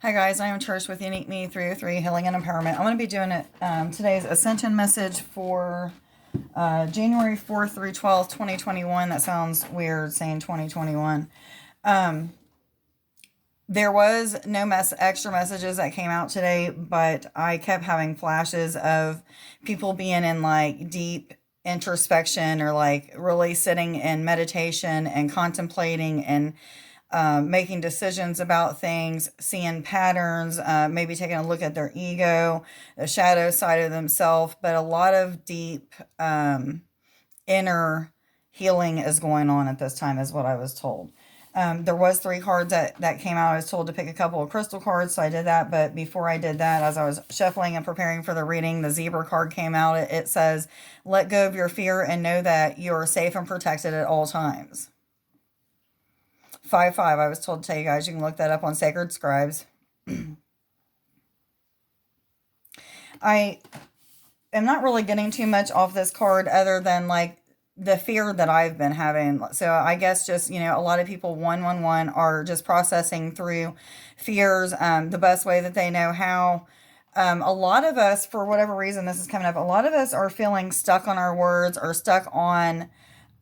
Hi guys, I am Trish with Unique Me 303 Healing and Empowerment. I'm going to be doing today's Ascension message for January 4th through 12th, 2021. That sounds weird saying 2021. There was no extra messages that came out today, but I kept having flashes of people being in like deep introspection or like really sitting in meditation and contemplating and making decisions about things, seeing patterns, maybe taking a look at their ego, the shadow side of themselves, but a lot of deep inner healing is going on at this time, is what I was told. There was 3 cards that came out. I was told to pick a couple of crystal cards, so I did that. But before I did that, as I was shuffling and preparing for the reading, the zebra card came out. It says, let go of your fear and know that you are safe and protected at all times. 5-5, I was told to tell you guys. You can look that up on Sacred Scribes. I am not really getting too much off this card other than like the fear that I've been having. So I guess just, a lot of people 111 are just processing through fears the best way that they know how. A lot of us, for whatever reason this is coming up, a lot of us are feeling stuck on our words or stuck on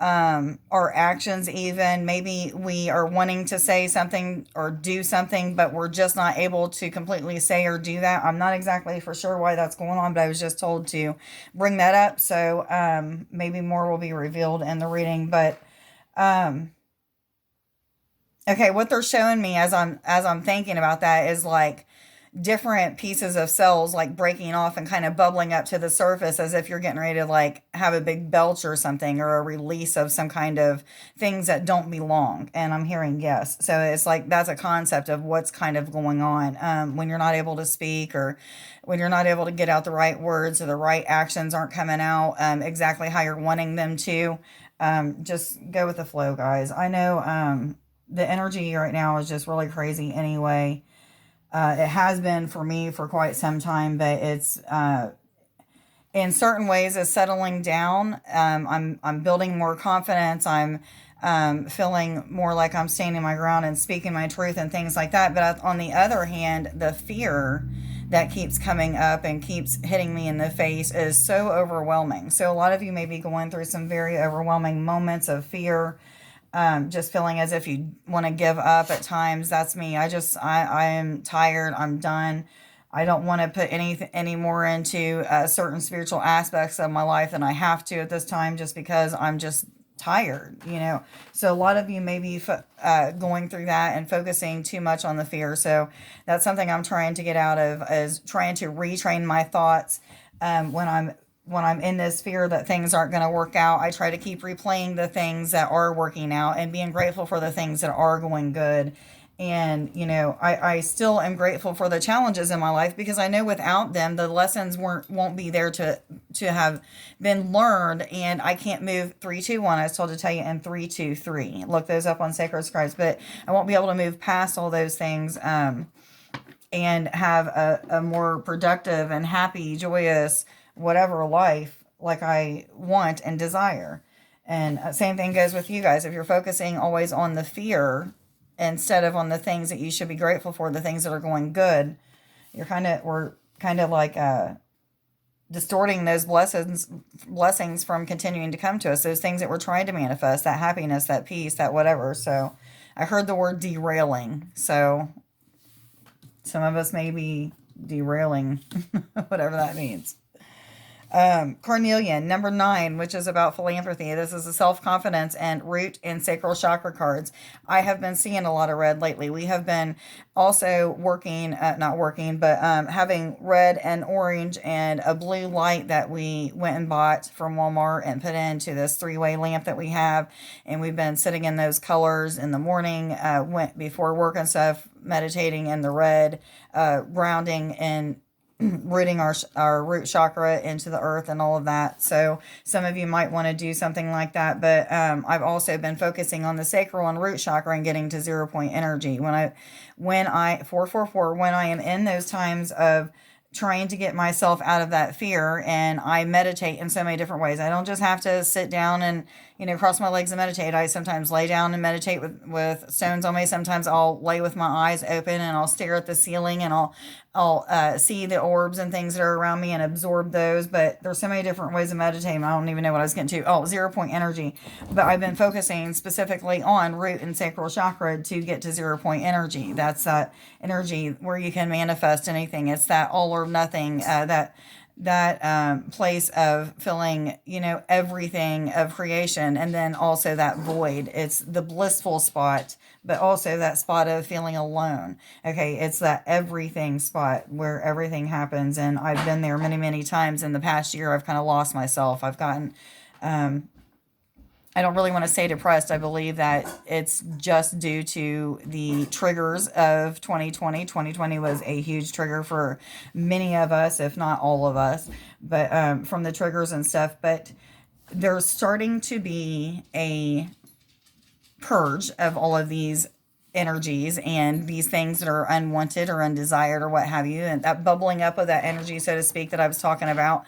our actions. Even maybe we are wanting to say something or do something, but we're just not able to completely say or do that. I'm not exactly for sure why that's going on, but I was just told to bring that up. So maybe more will be revealed in the reading. But okay, what they're showing me as I'm thinking about that is like different pieces of cells like breaking off and kind of bubbling up to the surface as if you're getting ready to like have a big belch or something, or a release of some kind of things that don't belong. And I'm hearing yes. So it's like that's a concept of what's kind of going on when you're not able to speak, or when you're not able to get out the right words, or the right actions aren't coming out exactly how you're wanting them to. Just go with the flow, guys. I know the energy right now is just really crazy anyway. It has been for me for quite some time, but it's in certain ways is settling down. I'm building more confidence. I'm feeling more like I'm standing my ground and speaking my truth and things like that. But on the other hand, the fear that keeps coming up and keeps hitting me in the face is so overwhelming. So a lot of you may be going through some very overwhelming moments of fear. Just feeling as if you want to give up at times. That's me. I am tired. I'm done. I don't want to put any more into certain spiritual aspects of my life than I have to at this time, just because I'm just tired, So a lot of you may be going through that and focusing too much on the fear. So that's something I'm trying to get out of, is trying to retrain my thoughts when I'm in this fear that things aren't going to work out. I try to keep replaying the things that are working out and being grateful for the things that are going good. And, I still am grateful for the challenges in my life, because I know without them, the lessons won't be there to have been learned. And I can't move 3-2-1. I was told to tell you in 3-2-3. Look those up on Sacred Scribes. But I won't be able to move past all those things and have a more productive and happy, joyous, whatever life like I want and desire. And same thing goes with you guys. If you're focusing always on the fear instead of on the things that you should be grateful for, the things that are going good, we're kind of like distorting those blessings from continuing to come to us. Those things that we're trying to manifest, that happiness, that peace, that whatever. So I heard the word derailing. So some of us may be derailing, whatever that means. Carnelian, number 9, which is about philanthropy. This is a self-confidence and root and sacral chakra cards. I have been seeing a lot of red lately. We have been also having red and orange and a blue light that we went and bought from Walmart and put into this 3-way lamp that we have. And we've been sitting in those colors in the morning, went before work and stuff, meditating in the red, grounding and rooting our root chakra into the earth and all of that. So some of you might want to do something like that. But I've also been focusing on the sacral and root chakra and getting to 0 point energy. When I 444, when I am in those times of trying to get myself out of that fear, and I meditate in so many different ways. I don't just have to sit down and cross my legs and meditate. I sometimes lay down and meditate with stones on me. Sometimes I'll lay with my eyes open and I'll stare at the ceiling, and I'll see the orbs and things that are around me and absorb those. But there's so many different ways of meditating. I don't even know what I was getting to. Oh, 0 point energy. But I've been focusing specifically on root and sacral chakra to get to 0 point energy. That's that energy where you can manifest anything. It's that all or nothing, that place of feeling, everything of creation, and then also that void. It's the blissful spot, but also that spot of feeling alone. Okay, it's that everything spot where everything happens, and I've been there many, many times in the past year. I've kind of lost myself. I've gotten, I don't really want to say depressed. I believe that it's just due to the triggers of 2020. 2020 was a huge trigger for many of us, if not all of us, but from the triggers and stuff. But there's starting to be a purge of all of these energies and these things that are unwanted or undesired or what have you, and that bubbling up of that energy, so to speak, that I was talking about.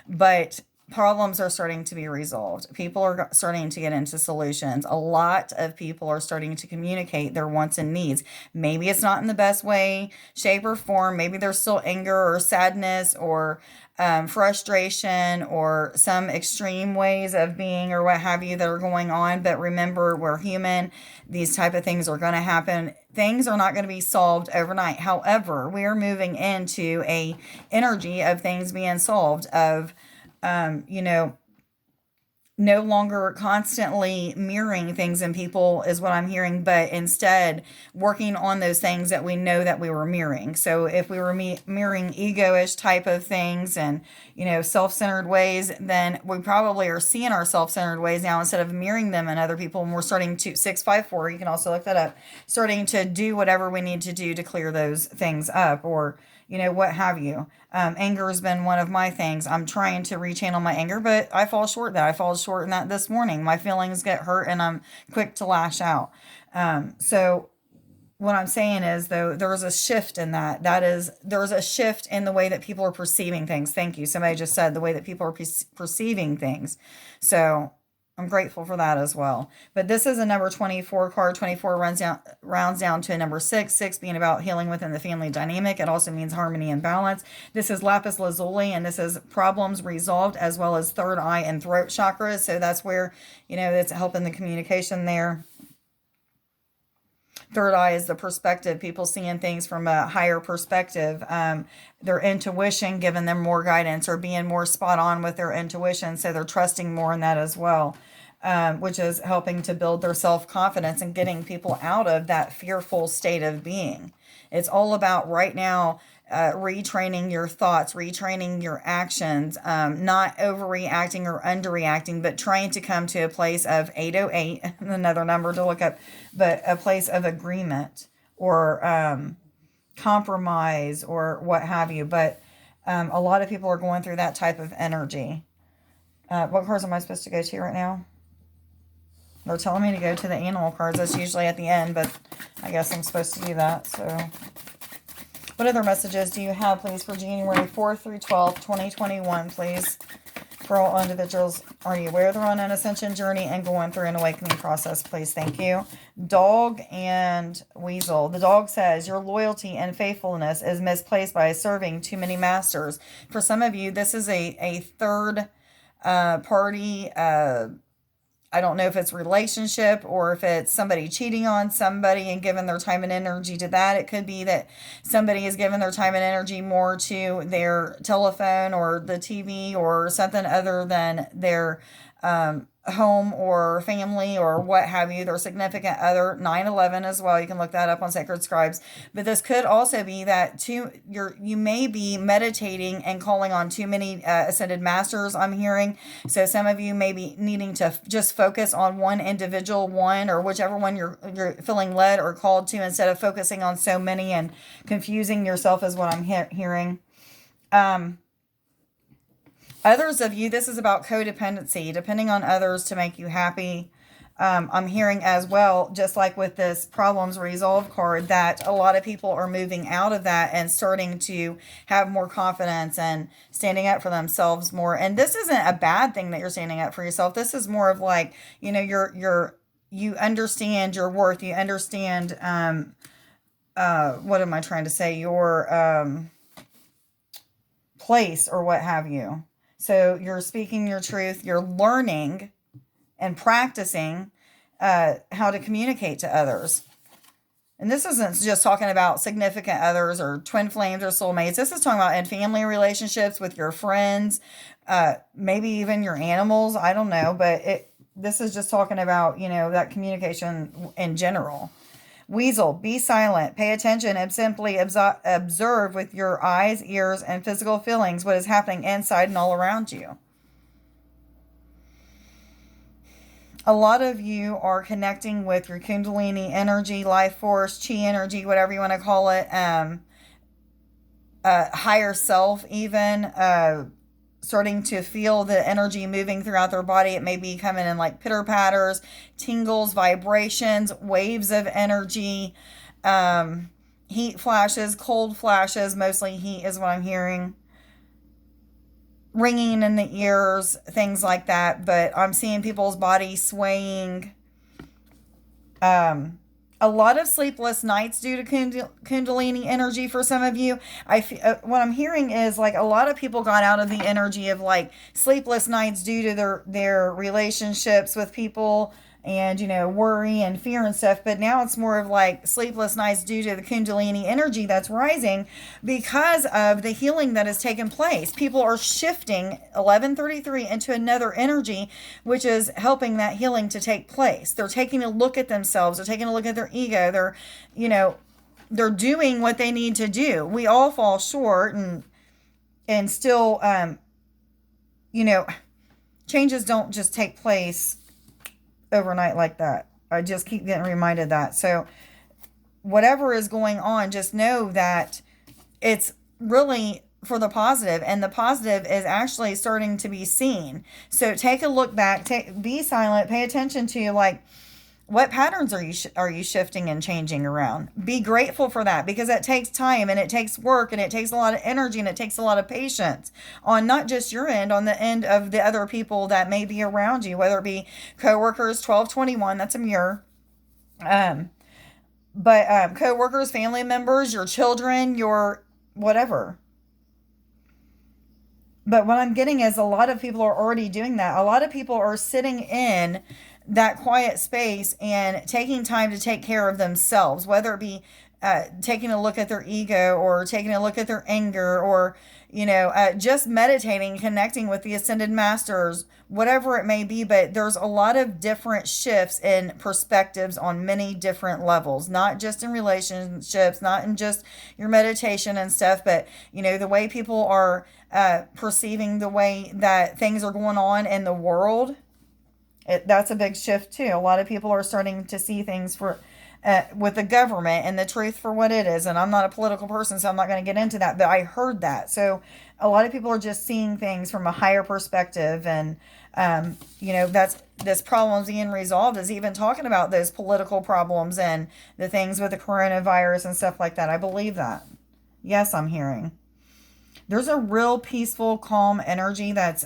But problems are starting to be resolved. People are starting to get into solutions. A lot of people are starting to communicate their wants and needs. Maybe it's not in the best way, shape, or form. Maybe there's still anger or sadness or frustration or some extreme ways of being or what have you that are going on. But remember, we're human. These type of things are going to happen. Things are not going to be solved overnight. However, we are moving into a energy of things being solved, of no longer constantly mirroring things in people is what I'm hearing, but instead working on those things that we know that we were mirroring. So if we were mirroring ego-ish type of things and, self-centered ways, then we probably are seeing our self-centered ways now instead of mirroring them in other people. And we're starting to, 654, you can also look that up, starting to do whatever we need to do to clear those things up, or what have you. Anger has been one of my things. I'm trying to rechannel my anger, but I fall short of that. I fall short in that this morning. My feelings get hurt and I'm quick to lash out. So what I'm saying is, though, there's a shift in that. There's a shift in the way that people are perceiving things. Thank you. Somebody just said the way that people are perceiving things. So I'm grateful for that as well. But this is a number 24 card. 24 rounds down to a number 6. 6 being about healing within the family dynamic. It also means harmony and balance. This is lapis lazuli, and this is problems resolved, as well as third eye and throat chakras. So that's where, it's helping the communication there. Third eye is the perspective, people seeing things from a higher perspective. Their intuition giving them more guidance or being more spot on with their intuition. So they're trusting more in that as well, which is helping to build their self-confidence and getting people out of that fearful state of being. It's all about right now retraining your thoughts, retraining your actions, not overreacting or underreacting, but trying to come to a place of 808, another number to look up, but a place of agreement or compromise or what have you. But a lot of people are going through that type of energy. What cards am I supposed to go to right now? They're telling me to go to the animal cards. That's usually at the end, but I guess I'm supposed to do that. So what other messages do you have, please, for January 4th through 12th, 2021, please? For all individuals, are you aware they're on an ascension journey and going through an awakening process, please? Thank you. Dog and weasel. The dog says, your loyalty and faithfulness is misplaced by serving too many masters. For some of you, this is a third party. I don't know if it's relationship or if it's somebody cheating on somebody and giving their time and energy to that. It could be that somebody is giving their time and energy more to their telephone or the TV or something other than their home or family or what have you, their significant other. 9/11 as well. You can look that up on Sacred Scribes. But this could also be that you may be meditating and calling on too many ascended masters, I'm hearing. So some of you may be needing to just focus on one individual one, or whichever one you're feeling led or called to, instead of focusing on so many and confusing yourself, is what I'm hearing. Others of you, this is about codependency, depending on others to make you happy. I'm hearing as well, just like with this problems resolved card, that a lot of people are moving out of that and starting to have more confidence and standing up for themselves more. And this isn't a bad thing that you're standing up for yourself. This is more of like, you understand your worth. You understand, what am I trying to say? Your, place or what have you. So you're speaking your truth. You're learning and practicing how to communicate to others. And this isn't just talking about significant others or twin flames or soulmates. This is talking about in family relationships with your friends, maybe even your animals. I don't know, but this is just talking about, that communication in general. Weasel, be silent, pay attention, and simply observe with your eyes, ears, and physical feelings what is happening inside and all around you. A lot of you are connecting with your Kundalini energy, life force, chi energy, whatever you want to call it, higher self even, starting to feel the energy moving throughout their body. It may be coming in like pitter patters, tingles, vibrations, waves of energy, heat flashes, cold flashes, mostly heat is what I'm hearing. Ringing in the ears, things like that. But I'm seeing people's bodies swaying. A lot of sleepless nights due to Kundalini energy for some of you. What I'm hearing is like a lot of people got out of the energy of like sleepless nights due to their relationships with people and, worry and fear and stuff. But now it's more of like sleepless nights due to the Kundalini energy that's rising because of the healing that has taken place. People are shifting 1133 into another energy, which is helping that healing to take place. They're taking a look at themselves. They're taking a look at their ego. They're doing what they need to do. We all fall short and still, changes don't just take place overnight like that. I just keep getting reminded that. So whatever is going on, just know that it's really for the positive, and the positive is actually starting to be seen. So take a look back, be silent, pay attention to like what patterns are you shifting and changing around. Be grateful for that, because it takes time and it takes work and it takes a lot of energy and it takes a lot of patience on not just your end, on the end of the other people that may be around you, whether it be coworkers, 1221, that's a mirror. But coworkers, family members, your children, your whatever. But what I'm getting is a lot of people are already doing that. A lot of people are sitting in that quiet space and taking time to take care of themselves, whether it be taking a look at their ego or taking a look at their anger or, just meditating, connecting with the ascended masters, whatever it may be. But there's a lot of different shifts in perspectives on many different levels, not just in relationships, not in just your meditation and stuff, but, the way people are perceiving the way that things are going on in the world. That's a big shift too. A lot of people are starting to see things with the government and the truth for what it is. And I'm not a political person, so I'm not going to get into that, but I heard that. So a lot of people are just seeing things from a higher perspective. And, that's this problem being resolved is even talking about those political problems and the things with the coronavirus and stuff like that. I believe that. Yes, I'm hearing. There's a real peaceful, calm energy that's,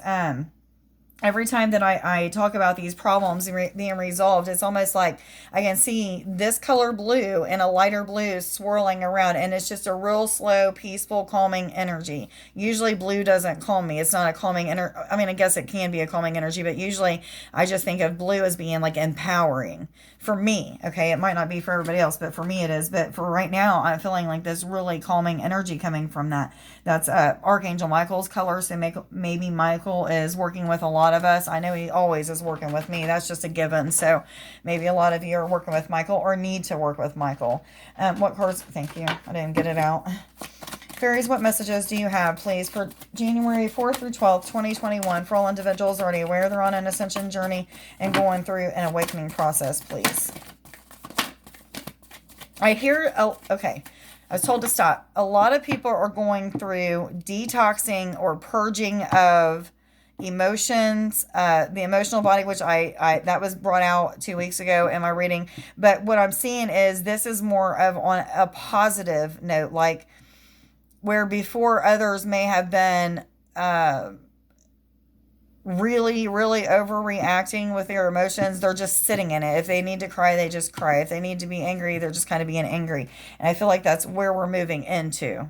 every time that I talk about these problems being resolved, it's almost like I can see this color blue and a lighter blue swirling around, and it's just a real slow, peaceful, calming energy. Usually blue doesn't calm me. It's not a calming energy. I mean, I guess it can be a calming energy, but usually I just think of blue as being like empowering for me. Okay, it might not be for everybody else, but for me it is. But for right now, I'm feeling like this really calming energy coming from that. That's Archangel Michael's color. So maybe Michael is working with a lot of us. I know he always is working with me. That's just a given. So maybe a lot of you are working with Michael or need to work with Michael. What cards? Thank you. I didn't get it out. Fairies, what messages do you have, please, for January 4th through 12th, 2021, for all individuals already aware they're on an ascension journey and going through an awakening process, please? I hear, okay, I was told to stop. A lot of people are going through detoxing or purging of emotions, the emotional body, which I that was brought out 2 weeks ago in my reading. But what I'm seeing is this is more of on a positive note, like where before others may have been really, really overreacting with their emotions. They're just sitting in it. If they need to cry, they just cry. If they need to be angry, they're just kind of being angry. And I feel like that's where we're moving into.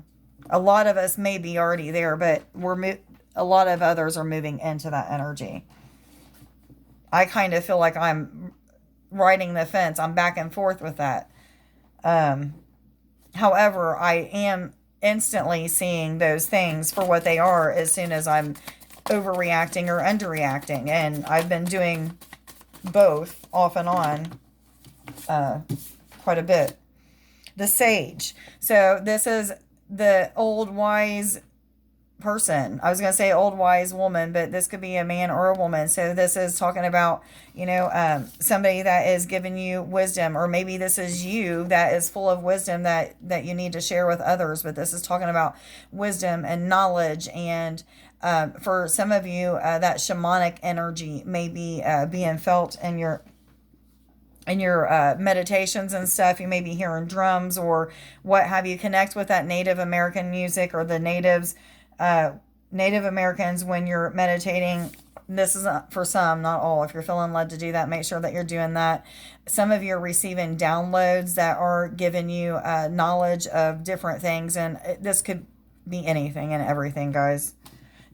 A lot of us may be already there, but a lot of others are moving into that energy. I kind of feel like I'm riding the fence. I'm back and forth with that. However, I am instantly seeing those things for what they are as soon as I'm overreacting or underreacting. And I've been doing both off and on quite a bit. The Sage. So this is the old wise person. I was going to say old wise woman, but this could be a man or a woman. So this is talking about, somebody that is giving you wisdom, or maybe this is you that is full of wisdom that you need to share with others. But this is talking about wisdom and knowledge. And for some of you, that shamanic energy may be being felt in your meditations and stuff. You may be hearing drums or what have you. Connect with that Native American music or the Native Americans when you're meditating. This is for some, not all. If you're feeling led to do that, make sure that you're doing that. Some of you are receiving downloads that are giving you knowledge of different things, and this could be anything and everything, guys.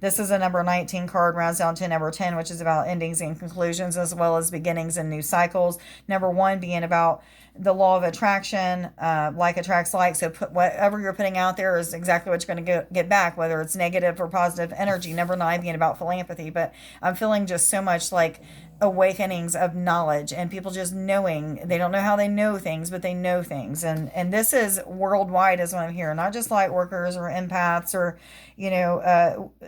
This is a number 19 card, rounds down to number 10, which is about endings and conclusions as well as beginnings and new cycles. Number 1 being about the law of attraction, like attracts like. So whatever you're putting out there is exactly what you're going to get back, whether it's negative or positive energy. Number 9 being about philanthropy. But I'm feeling just so much like awakenings of knowledge and people just knowing. They don't know how they know things, but they know things. And this is worldwide is what I'm hearing, not just light workers or empaths or,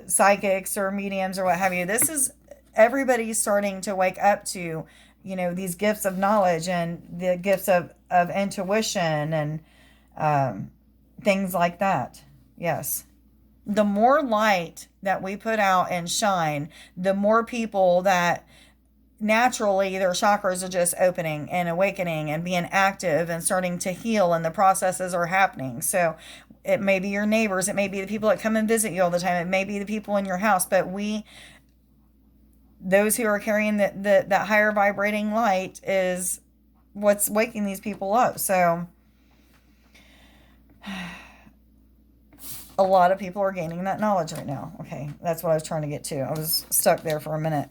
psychics or mediums or what have you. This is everybody starting to wake up to, these gifts of knowledge and the gifts of intuition and things like that. Yes. The more light that we put out and shine, the more people that naturally their chakras are just opening and awakening and being active and starting to heal, and the processes are happening. So it may be your neighbors, it may be the people that come and visit you all the time, it may be the people in your house, but those who are carrying that higher vibrating light is what's waking these people up. So a lot of people are gaining that knowledge right now. Okay, that's what I was trying to get to. I was stuck there for a minute.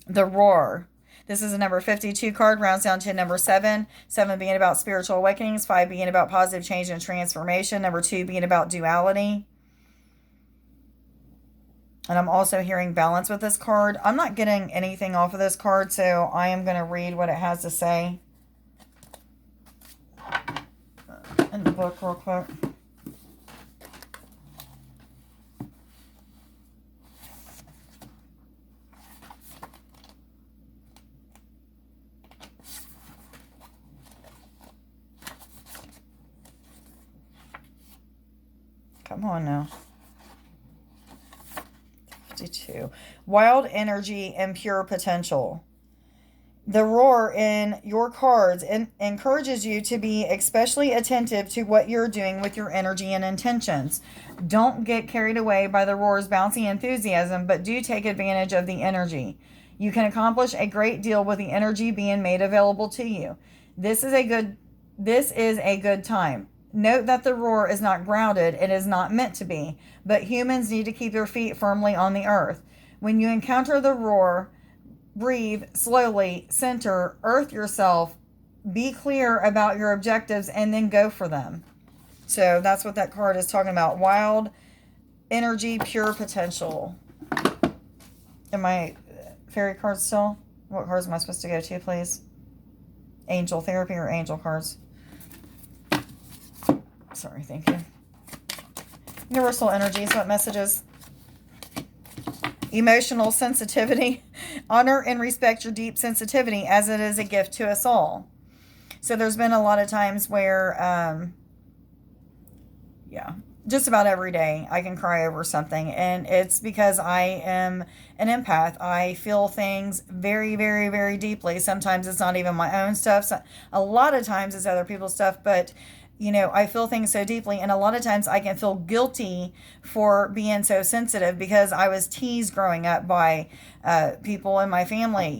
The Roar. This is a number 52 card, rounds down to number 7. 7 being about spiritual awakenings. 5 being about positive change and transformation. Number 2 being about duality. And I'm also hearing balance with this card. I'm not getting anything off of this card, so I am going to read what it has to say in the book real quick. Come on now. 52. Wild energy and pure potential. The Roar in your cards encourages you to be especially attentive to what you're doing with your energy and intentions. Don't get carried away by the Roar's bouncy enthusiasm, but do take advantage of the energy. You can accomplish a great deal with the energy being made available to you. This is a good time. Note that the Roar is not grounded. It is not meant to be, but humans need to keep their feet firmly on the earth. When you encounter the Roar, breathe slowly, center, earth yourself, be clear about your objectives, and then go for them. So that's what that card is talking about. Wild energy, pure potential. Am I fairy cards still? What cards am I supposed to go to, please? Angel therapy or angel cards? Sorry, thank you. Universal energies, what messages? Emotional sensitivity. Honor and respect your deep sensitivity as it is a gift to us all. So there's been a lot of times where, just about every day I can cry over something, and it's because I am an empath. I feel things very, very, very deeply. Sometimes it's not even my own stuff. So a lot of times it's other people's stuff, but I feel things so deeply, and a lot of times I can feel guilty for being so sensitive because I was teased growing up by people in my family.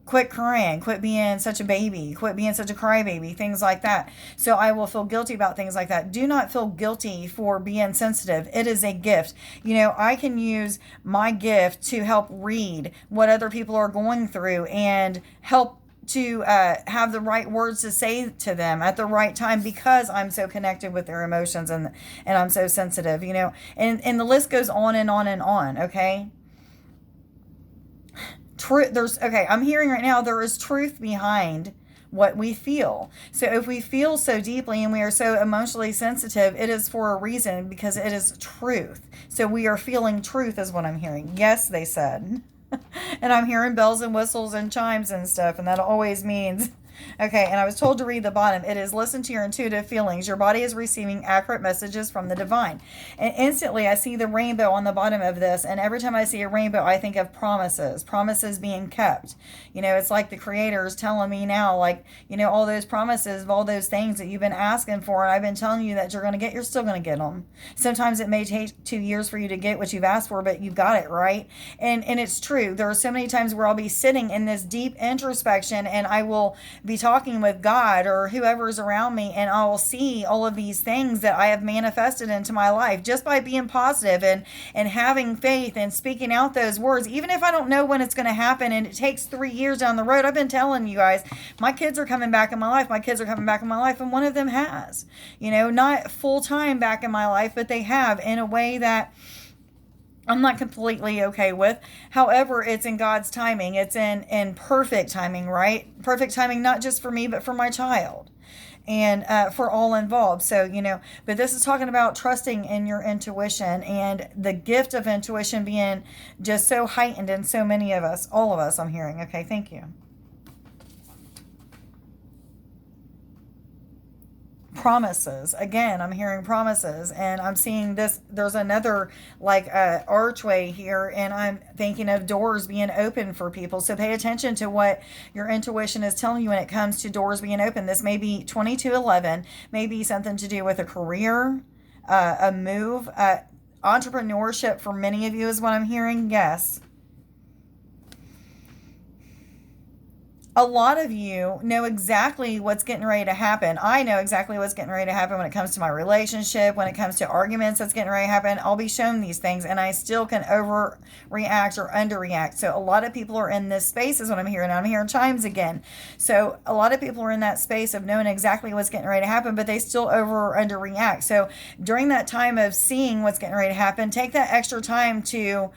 Quit crying, quit being such a baby, quit being such a crybaby, things like that. So I will feel guilty about things like that. Do not feel guilty for being sensitive. It is a gift. I can use my gift to help read what other people are going through and help to have the right words to say to them at the right time because I'm so connected with their emotions, and I'm so sensitive, and the list goes on and on and on. Okay. I'm hearing right now there is truth behind what we feel. So if we feel so deeply and we are so emotionally sensitive, it is for a reason, because it is truth. So we are feeling truth is what I'm hearing. Yes, they said. And I'm hearing bells and whistles and chimes and stuff, and that always means okay. And I was told to read the bottom. It is listen to your intuitive feelings. Your body is receiving accurate messages from the divine. And instantly I see the rainbow on the bottom of this, and every time I see a rainbow I think of promises being kept. It's like the creator is telling me now, like, all those promises of all those things that you've been asking for, and I've been telling you that you're going to get, you're still going to get them. Sometimes it may take 2 years for you to get what you've asked for, but you've got it, right? And it's true. There are so many times where I'll be sitting in this deep introspection, and I will be talking with God or whoever's around me, and I will see all of these things that I have manifested into my life just by being positive and having faith and speaking out those words, even if I don't know when it's going to happen and it takes 3 years down the road. I've been telling you guys, my kids are coming back in my life. My kids are coming back in my life, and one of them has, not full time back in my life, but they have in a way that I'm not completely okay with. However, it's in God's timing. It's in perfect timing, right? Perfect timing, not just for me, but for my child and for all involved. So, but this is talking about trusting in your intuition and the gift of intuition being just so heightened in so many of us, all of us, I'm hearing. Okay, thank you. Promises again, I'm hearing promises, and I'm seeing this, there's another like archway here, and I'm thinking of doors being open for people. So pay attention to what your intuition is telling you when it comes to doors being open. This may be 2211, maybe something to do with a career, a move, entrepreneurship for many of you is what I'm hearing. Yes. A lot of you know exactly what's getting ready to happen. I know exactly what's getting ready to happen when it comes to my relationship, when it comes to arguments that's getting ready to happen. I'll be shown these things, and I still can overreact or underreact. So a lot of people are in this space is what I'm hearing. I'm hearing chimes again. So a lot of people are in that space of knowing exactly what's getting ready to happen, but they still over or underreact. So during that time of seeing what's getting ready to happen, take that extra time to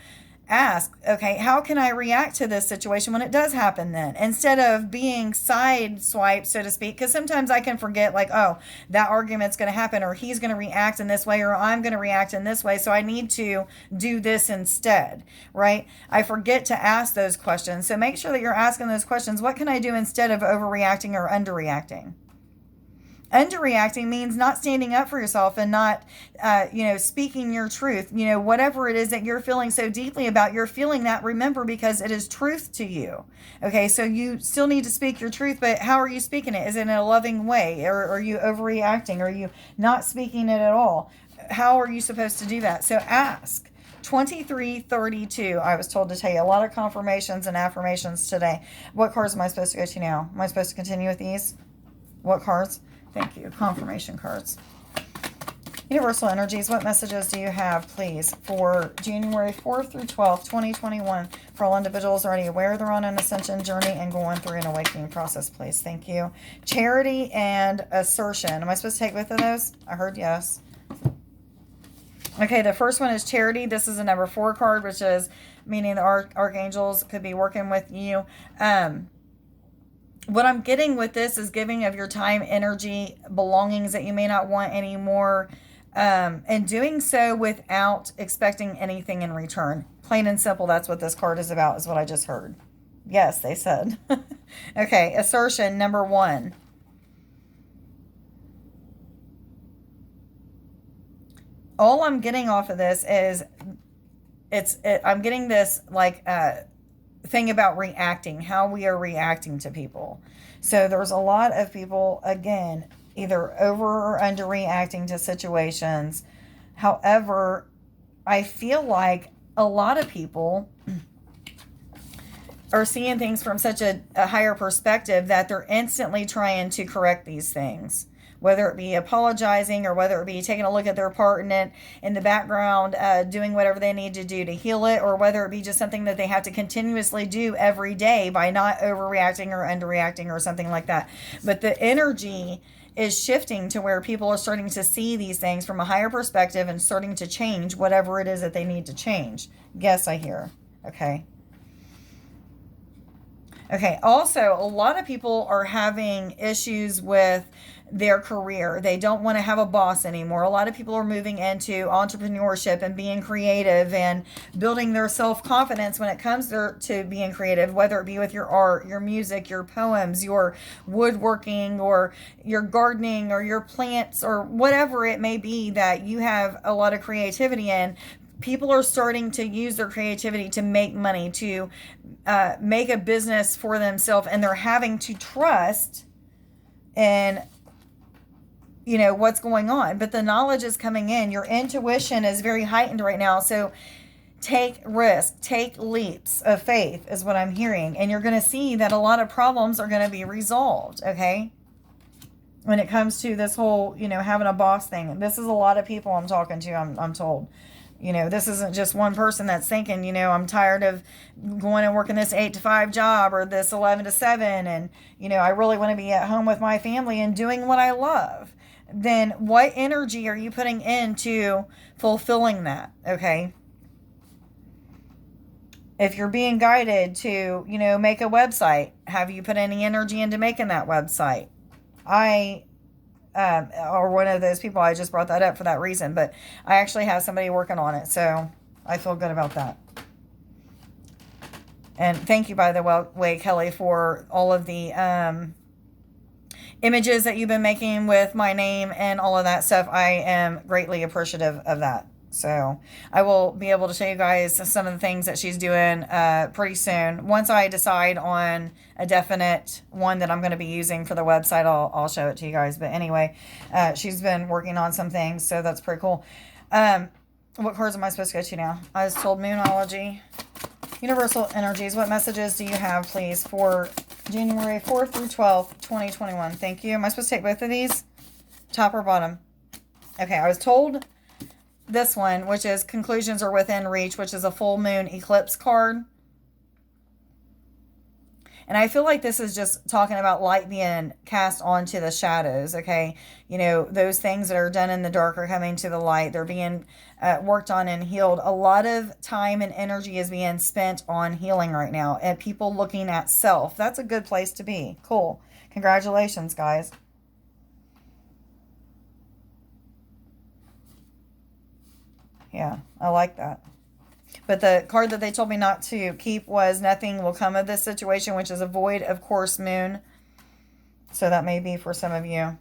ask, okay, how can I react to this situation when it does happen then? Instead of being sideswiped, so to speak, because sometimes I can forget, like, oh, that argument's going to happen, or he's going to react in this way, or I'm going to react in this way, so I need to do this instead, right? I forget to ask those questions. So make sure that you're asking those questions. What can I do instead of overreacting or underreacting? Underreacting means not standing up for yourself and not, speaking your truth. Whatever it is that you're feeling so deeply about, you're feeling that, remember, because it is truth to you. Okay, so you still need to speak your truth, but how are you speaking it? Is it in a loving way? Or are you overreacting? Are you not speaking it at all? How are you supposed to do that? So ask. 2332, I was told to tell you a lot of confirmations and affirmations today. What cards am I supposed to go to now? Am I supposed to continue with these? What cards? Thank you. Confirmation cards. Universal energies, what messages do you have, please, for January 4th through 12th, 2021, for all individuals already aware they're on an ascension journey and going through an awakening process, please? Thank you. Charity and assertion. Am I supposed to take both of those? I heard yes. Okay, the first one is charity. This is a number 4 card, which is meaning the archangels could be working with you. What I'm getting with this is giving of your time, energy, belongings that you may not want anymore, and doing so without expecting anything in return. Plain and simple, that's what this card is about, is what I just heard. Yes, they said. Okay, assertion, number 1. all I'm getting off of this is I'm getting this like thing about reacting, how we are reacting to people. So there's a lot of people, again, either over or under reacting to situations. However, I feel like a lot of people are seeing things from such a higher perspective that they're instantly trying to correct these things, whether it be apologizing or whether it be taking a look at their part in it in the background, doing whatever they need to do to heal it, or whether it be just something that they have to continuously do every day by not overreacting or underreacting or something like that. But the energy is shifting to where people are starting to see these things from a higher perspective and starting to change whatever it is that they need to change. Guess I hear. Okay. Okay. Also, a lot of people are having issues with their career. They don't want to have a boss anymore. A lot of people are moving into entrepreneurship and being creative and building their self-confidence when it comes to being creative, whether it be with your art, your music, your poems, your woodworking, or your gardening, or your plants, or whatever it may be that you have a lot of creativity in. People are starting to use their creativity to make money, to make a business for themselves, and they're having to trust in what's going on. But the knowledge is coming in. Your intuition is very heightened right now. So take risks, take leaps of faith is what I'm hearing. And you're going to see that a lot of problems are going to be resolved. Okay. When it comes to this whole, having a boss thing, this is a lot of people I'm talking to. I'm told, this isn't just one person that's thinking, I'm tired of going and working this 8 to 5 job or this 11 to 7. And, I really want to be at home with my family and doing what I love. Then what energy are you putting into fulfilling that? Okay. If you're being guided to, make a website, have you put any energy into making that website? I or one of those people, I just brought that up for that reason, but I actually have somebody working on it. So I feel good about that. And thank you, by the way, Kelly, for all of the, images that you've been making with my name and all of that stuff. I am greatly appreciative of that. So I will be able to show you guys some of the things that she's doing pretty soon. Once I decide on a definite one that I'm going to be using for the website, I'll show it to you guys. But anyway, she's been working on some things, so that's pretty cool. What cards am I supposed to go to now? I was told Moonology. Universal Energies, what messages do you have, please, for January 4th through 12th, 2021? Thank you. Am I supposed to take both of these? Top or bottom? Okay, I was told this one, which is Conclusions Are Within Reach, which is a full moon eclipse card. And I feel like this is just talking about light being cast onto the shadows, okay? Those things that are done in the dark are coming to the light. They're being worked on and healed. A lot of time and energy is being spent on healing right now. And people looking at self. That's a good place to be. Cool. Congratulations, guys. Yeah, I like that. But the card that they told me not to keep was Nothing Will Come of This Situation, which is a void, of course, moon. So that may be for some of you.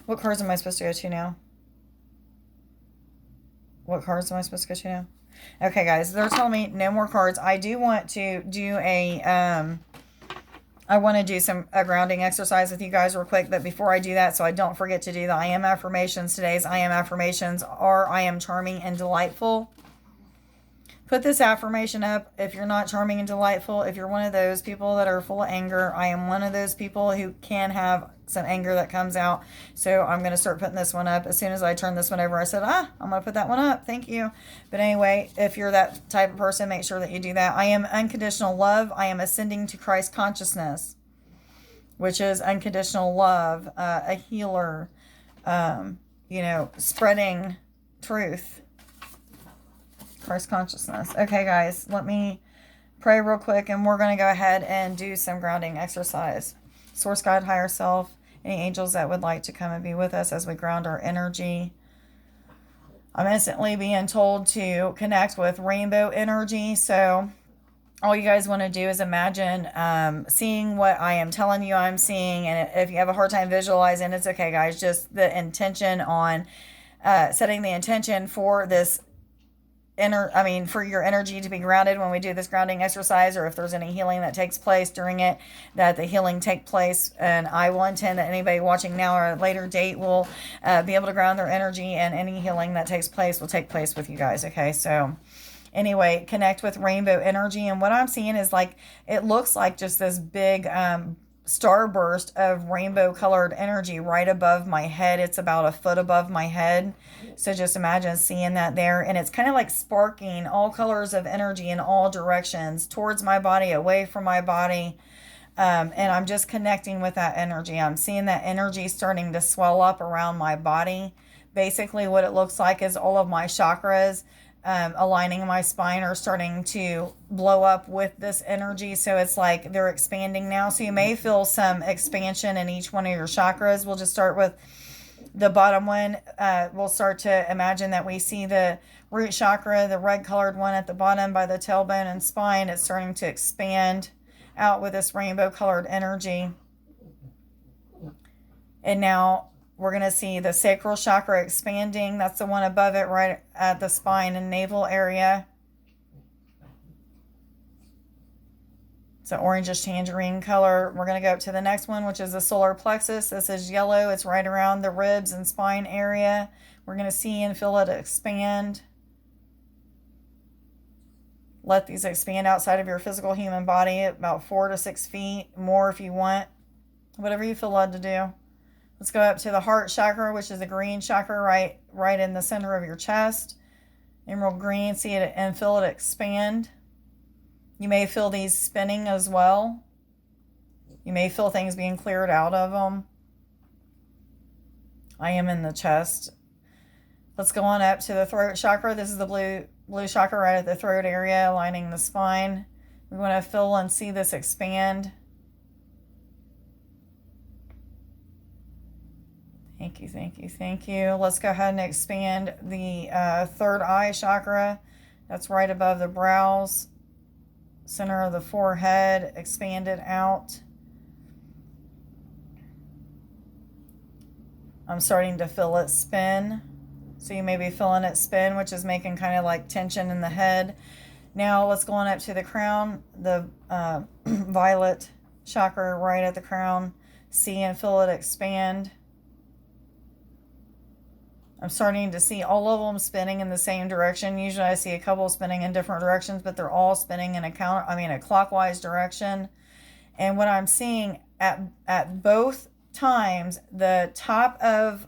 What cards am I supposed to go to now? What cards am I supposed to go to now? Okay, guys, they're telling me no more cards. I do want to do a grounding exercise with you guys real quick. But before I do that, so I don't forget to do the I am affirmations. Today's I am affirmations are I am charming and delightful. Put this affirmation up if you're not charming and delightful. If you're one of those people that are full of anger, I am one of those people who can have some anger that comes out. So I'm going to start putting this one up. As soon as I turn this one over, I said, I'm going to put that one up. Thank you. But anyway, if you're that type of person, make sure that you do that. I am unconditional love. I am ascending to Christ consciousness, which is unconditional love, a healer, spreading truth. Christ consciousness. Okay, guys, let me pray real quick, and we're going to go ahead and do some grounding exercise. Source, God, higher self, any angels that would like to come and be with us as we ground our energy. I'm instantly being told to connect with rainbow energy. So all you guys want to do is imagine seeing what I am telling you I'm seeing. And if you have a hard time visualizing, it's okay, guys. Just the intention on setting the intention for this for your energy to be grounded when we do this grounding exercise, or if there's any healing that takes place during it, that the healing take place. And I will intend that anybody watching now or at a later date will be able to ground their energy, and any healing that takes place will take place with you guys. Okay, so anyway, connect with rainbow energy. And what I'm seeing is like, it looks like just this big starburst of rainbow colored energy right above my head. It's about a foot above my head. So just imagine seeing that there. And it's kind of like sparking all colors of energy in all directions, towards my body, away from my body. And I'm just connecting with that energy. I'm seeing that energy starting to swell up around my body. Basically what it looks like is all of my chakras aligning my spine are starting to blow up with this energy. So it's like they're expanding now. So you may feel some expansion in each one of your chakras. We'll just start with the bottom one. We'll start to imagine that we see the root chakra, the red colored one at the bottom by the tailbone and spine. It's starting to expand out with this rainbow colored energy. And now we're going to see the sacral chakra expanding. That's the one above it, right at the spine and navel area. It's an orangish tangerine color. We're going to go up to the next one, which is the solar plexus. This is yellow. It's right around the ribs and spine area. We're going to see and feel it expand. Let these expand outside of your physical human body, about 4 to 6 feet, more if you want. Whatever you feel led to do. Let's go up to the heart chakra, which is a green chakra right in the center of your chest. Emerald green, see it and feel it expand. You may feel these spinning as well. You may feel things being cleared out of them. I am in the chest. Let's go on up to the throat chakra. This is the blue chakra right at the throat area, aligning the spine. We want to feel and see this expand. Thank you, thank you, thank you. Let's go ahead and expand the third eye chakra. That's right above the brows, center of the forehead. Expand it out. I'm starting to feel it spin. So you may be feeling it spin, which is making kind of like tension in the head. Now let's go on up to the crown, the violet chakra right at the crown. See and feel it expand. I'm starting to see all of them spinning in the same direction. Usually I see a couple spinning in different directions, but they're all spinning in a clockwise direction. And what I'm seeing at both times, the top of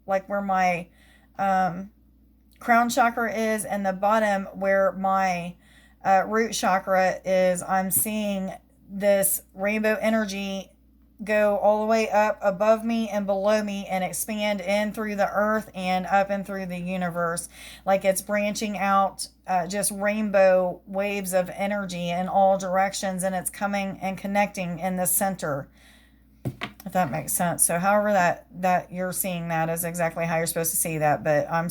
like where my crown chakra is and the bottom where my root chakra is, I'm seeing this rainbow energy go all the way up above me and below me and expand in through the earth and up and through the universe. Like it's branching out, just rainbow waves of energy in all directions, and it's coming and connecting in the center, if that makes sense. So however that you're seeing that is exactly how you're supposed to see that, but I'm